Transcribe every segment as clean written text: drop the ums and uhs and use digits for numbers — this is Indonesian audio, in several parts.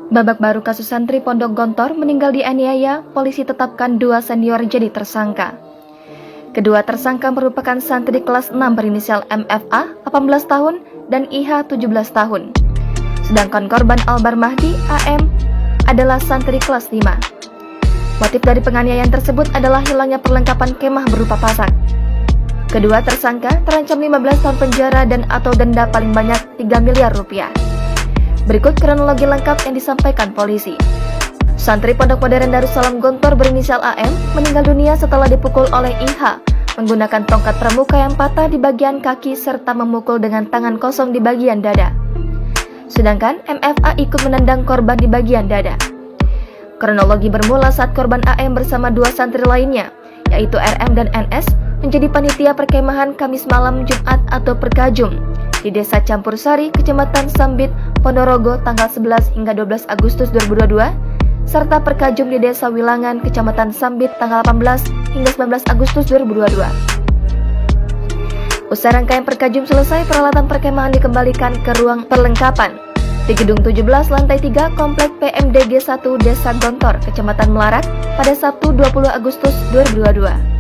Babak baru kasus santri Pondok Gontor meninggal dianiaya, polisi tetapkan 2 senior jadi tersangka. Kedua tersangka merupakan santri kelas 6 berinisial MFA 18 tahun dan IH 17 tahun. Sedangkan korban Albar Mahdi AM adalah santri kelas 5. Motif dari penganiayaan tersebut adalah hilangnya perlengkapan kemah berupa pasak. Kedua tersangka terancam 15 tahun penjara dan atau denda paling banyak 3 miliar rupiah. Berikut kronologi lengkap yang disampaikan polisi. Santri Pondok Modern Darussalam Gontor berinisial AM meninggal dunia setelah dipukul oleh IH menggunakan tongkat pramuka yang patah di bagian kaki serta memukul dengan tangan kosong di bagian dada. Sedangkan MFA ikut menendang korban di bagian dada. Kronologi bermula saat korban AM bersama 2 santri lainnya, yaitu RM dan NS, menjadi panitia perkemahan Kamis malam Jumat atau Perkajum di Desa Campur Sari, Kecamatan Sambit, Ponorogo tanggal 11 hingga 12 Agustus 2022, serta Perkajum di Desa Wilangan, Kecamatan Sambit tanggal 18 hingga 19 Agustus 2022. Usai rangkaian Perkajum selesai, peralatan perkemahan dikembalikan ke ruang perlengkapan di Gedung 17 lantai 3 Komplek PMDG 1 Desa Gontor, Kecamatan Melarak pada Sabtu 20 Agustus 2022.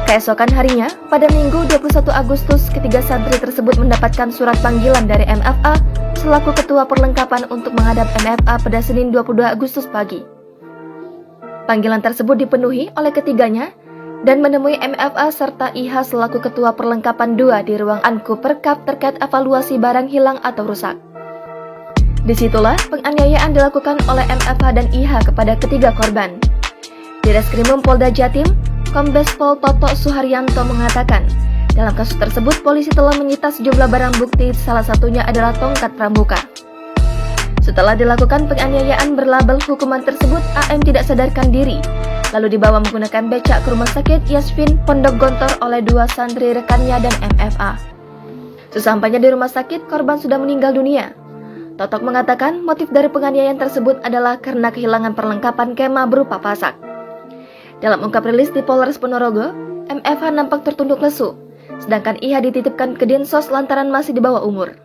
Keesokan harinya, pada Minggu 21 Agustus, ketiga santri tersebut mendapatkan surat panggilan dari MFA selaku ketua perlengkapan untuk menghadap MFA pada Senin 22 Agustus pagi. Panggilan tersebut dipenuhi oleh ketiganya dan menemui MFA serta IH selaku ketua perlengkapan 2 di ruang Anku Perkap terkait evaluasi barang hilang atau rusak. Disitulah penganiayaan dilakukan oleh MFA dan IH kepada ketiga korban. Di Reskrimum Polda Jatim, Kombes Pol Toto Suharyanto mengatakan, dalam kasus tersebut polisi telah menyita sejumlah barang bukti, salah satunya adalah tongkat pramuka. Setelah dilakukan penganiayaan berlabel hukuman tersebut, AM tidak sadarkan diri, lalu dibawa menggunakan becak ke rumah sakit Yasmin Pondok Gontor oleh 2 santri rekannya dan MFA. Sesampainya di rumah sakit, korban sudah meninggal dunia. Totok mengatakan motif dari penganiayaan tersebut adalah karena kehilangan perlengkapan kemah berupa pasak. Dalam ungkap rilis di Polres Ponorogo, MFH nampak tertunduk lesu, sedangkan IH dititipkan ke Dinsos lantaran masih di bawah umur.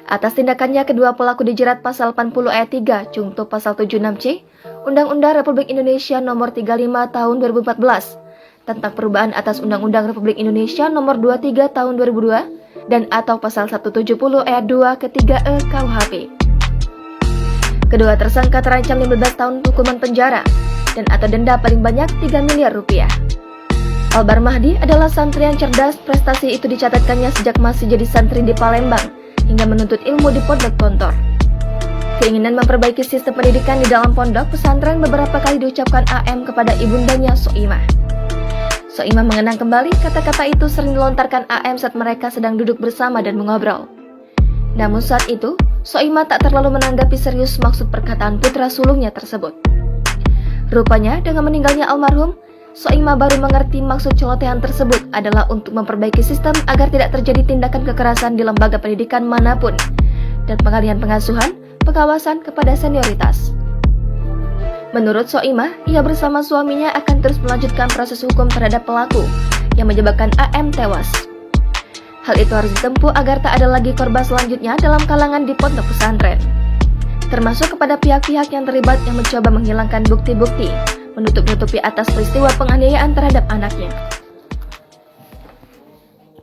Atas tindakannya, kedua pelaku dijerat pasal 80 ayat 3, Cungto pasal 76C, Undang-Undang Republik Indonesia Nomor 35 Tahun 2014, tentang perubahan atas Undang-Undang Republik Indonesia Nomor 23 Tahun 2002, dan atau pasal 170 ayat 2 ke-3E KUHP. Kedua tersangka terancam 15 tahun hukuman penjara dan atau denda paling banyak 3 miliar rupiah. Albar Mahdi adalah santri yang cerdas, prestasi itu dicatatkannya sejak masih jadi santri di Palembang hingga menuntut ilmu di Pondok Gontor. Keinginan memperbaiki sistem pendidikan di dalam pondok pesantren beberapa kali diucapkan AM kepada ibundanya Soimah. Soimah mengenang kembali kata-kata itu sering dilontarkan AM saat mereka sedang duduk bersama dan mengobrol. Namun saat itu, Soimah tak terlalu menanggapi serius maksud perkataan putra sulungnya tersebut. Rupanya, dengan meninggalnya almarhum, Soimah baru mengerti maksud celotehan tersebut adalah untuk memperbaiki sistem agar tidak terjadi tindakan kekerasan di lembaga pendidikan manapun dan pengalihan pengasuhan, pengawasan kepada senioritas. Menurut Soimah, ia bersama suaminya akan terus melanjutkan proses hukum terhadap pelaku yang menyebabkan AM tewas. Hal itu harus ditempuh agar tak ada lagi korban selanjutnya dalam kalangan di pondok pesantren, termasuk kepada pihak-pihak yang terlibat yang mencoba menghilangkan bukti-bukti, menutup-nutupi atas peristiwa penganiayaan terhadap anaknya.